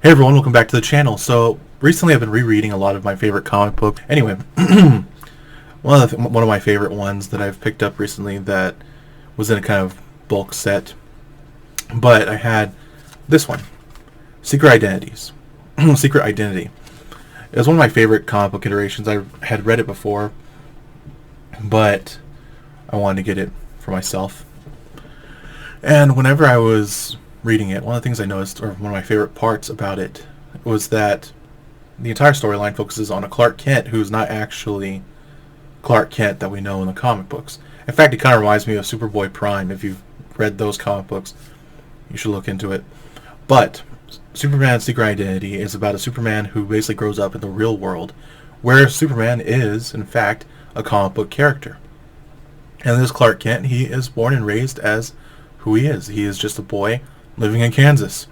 Hey everyone, welcome back to the channel. So recently I've been rereading a lot of my favorite comic books. Anyway, one of my favorite ones that I've picked up recently that was in a kind of bulk set, but I had this one, Secret Identities. Secret Identity. It was one of my favorite comic book iterations. I had read it before, but I wanted to get it for myself. And whenever I was reading it, one of the things I noticed, or one of my favorite parts about it, was that the entire storyline focuses on a Clark Kent who's not actually Clark Kent that we know in the comic books. In fact, it kind of reminds me of Superboy Prime. If you've read those comic books, you should look into it. But Superman's Secret Identity is about a Superman who basically grows up in the real world, where Superman is, in fact, a comic book character. And this Clark Kent, he is born and raised as who he is. He is just a boy living in Kansas.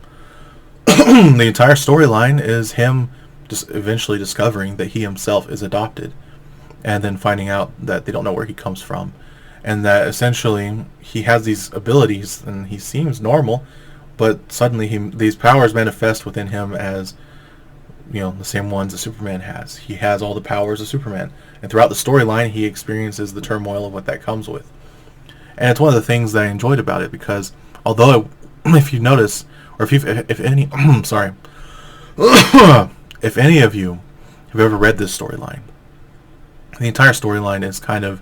The entire storyline is him just eventually discovering that he himself is adopted, and then finding out that they don't know where he comes from, and that essentially he has these abilities and he seems normal, but suddenly these powers manifest within him as, you know, the same ones that Superman has. He has all the powers of Superman, and throughout the storyline he experiences the turmoil of what that comes with. And it's one of the things that I enjoyed about it, because although if you notice, or if any, sorry, if any of you have ever read this storyline, the entire storyline is kind of,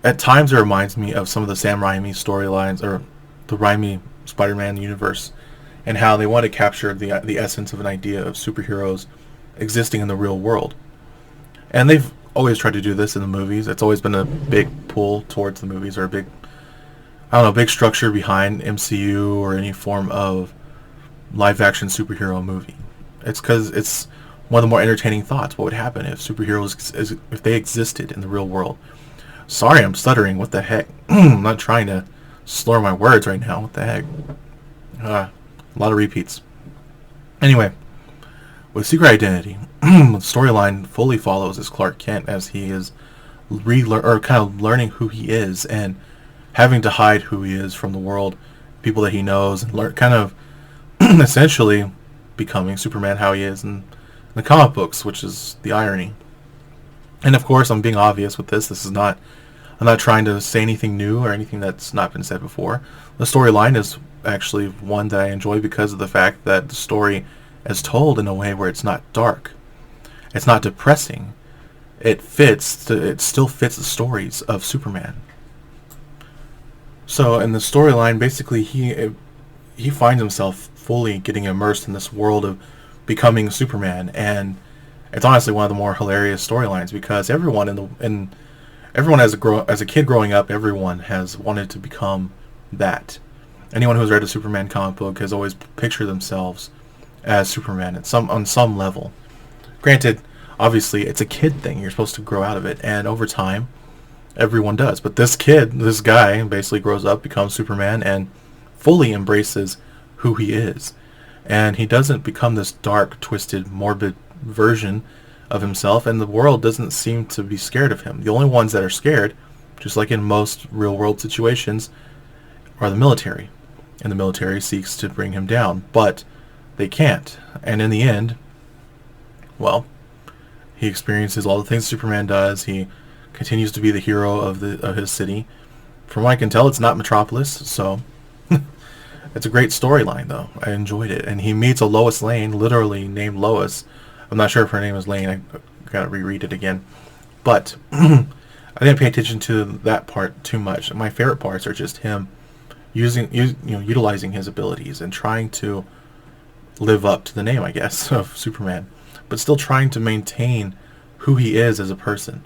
at times it reminds me of some of the Sam Raimi storylines, or the Raimi Spider-Man universe, and how they want to capture the essence of an idea of superheroes existing in the real world. And they've always tried to do this in the movies. It's always been a big pull towards the movies, or a big, I don't know, big structure behind MCU or any form of live-action superhero movie. It's because it's one of the more entertaining thoughts. What would happen if superheroes, if they existed in the real world? Sorry, I'm stuttering. What the heck? I'm not trying to slur my words right now. What the heck? A lot of repeats. Anyway, with Secret Identity, the storyline fully follows as Clark Kent as he is kind of learning who he is, and having to hide who he is from the world, people that he knows, and kind of essentially becoming Superman how he is in the comic books, which is the irony. And of course, I'm being obvious with this. I'm not trying to say anything new or anything that's not been said before. The storyline is actually one that I enjoy because of the fact that the story is told in a way where it's not dark. It's not depressing. It still fits the stories of Superman. So in the storyline, basically he finds himself fully getting immersed in this world of becoming Superman, and it's honestly one of the more hilarious storylines, because everyone as a kid growing up, everyone has wanted to become that. Anyone who's read a Superman comic book has always pictured themselves as Superman on some level. Granted, obviously it's a kid thing. You're supposed to grow out of it, and over time everyone does. But this guy basically grows up, becomes Superman, and fully embraces who he is. And he doesn't become this dark, twisted, morbid version of himself, and the world doesn't seem to be scared of him. The only ones that are scared, just like in most real-world situations, are the military. And the military seeks to bring him down, but they can't. And in the end, well, he experiences all the things Superman does. He continues to be the hero of his city. From what I can tell, it's not Metropolis, so it's a great storyline, though. I enjoyed it. And he meets a Lois Lane, literally named Lois. I'm not sure if her name is Lane. I gotta reread it again. But I didn't pay attention to that part too much. My favorite parts are just him utilizing his abilities and trying to live up to the name, I guess, of Superman, but still trying to maintain who he is as a person.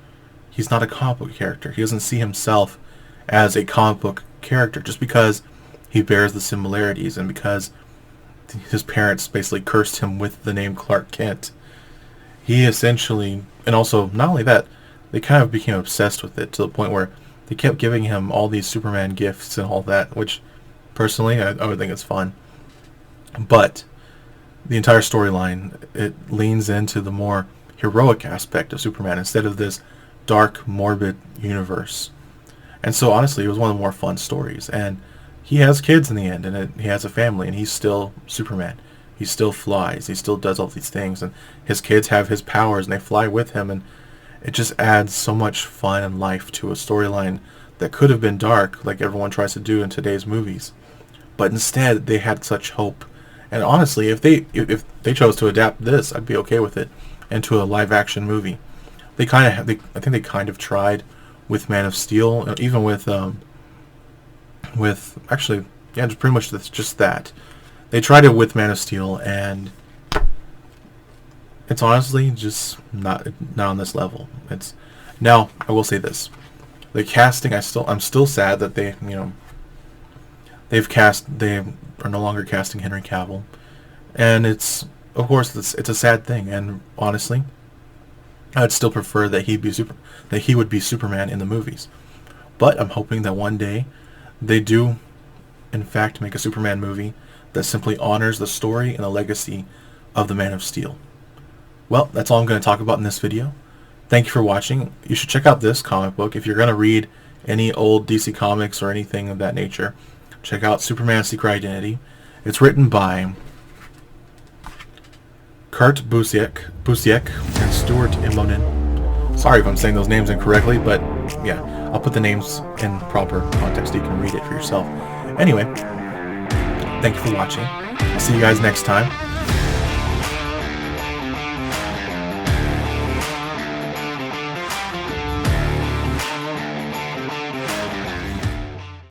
He's not a comic book character. He doesn't see himself as a comic book character just because he bears the similarities and because his parents basically cursed him with the name Clark Kent. He essentially, and also not only that, they kind of became obsessed with it to the point where they kept giving him all these Superman gifts and all that, which personally I would think it's fun. But the entire storyline, it leans into the more heroic aspect of Superman instead of this dark, morbid universe. And so honestly, it was one of the more fun stories. And he has kids in the end, and he has a family, and he's still Superman. He still flies. He still does all these things, and his kids have his powers, and they fly with him, and it just adds so much fun and life to a storyline that could have been dark, like everyone tries to do in today's movies. But instead, they had such hope. And honestly, if they chose to adapt this, I'd be okay with it into a live action movie. They kind of I think they kind of tried with Man of Steel, even with actually, yeah, just pretty much just that. They tried it with Man of Steel, and it's honestly just not on this level. It's now, I will say this: the casting, I'm still sad that they are no longer casting Henry Cavill, and it's, of course, it's a sad thing. And honestly, I'd still prefer that he would be Superman in the movies. But I'm hoping that one day they do, in fact, make a Superman movie that simply honors the story and the legacy of the Man of Steel. Well, that's all I'm going to talk about in this video. Thank you for watching. You should check out this comic book if you're going to read any old DC comics or anything of that nature. Check out Superman Secret Identity. It's written by Kurt Busiek and Stuart Immonen. Sorry if I'm saying those names incorrectly, but yeah, I'll put the names in proper context so you can read it for yourself. Anyway, thank you for watching. I'll see you guys next time.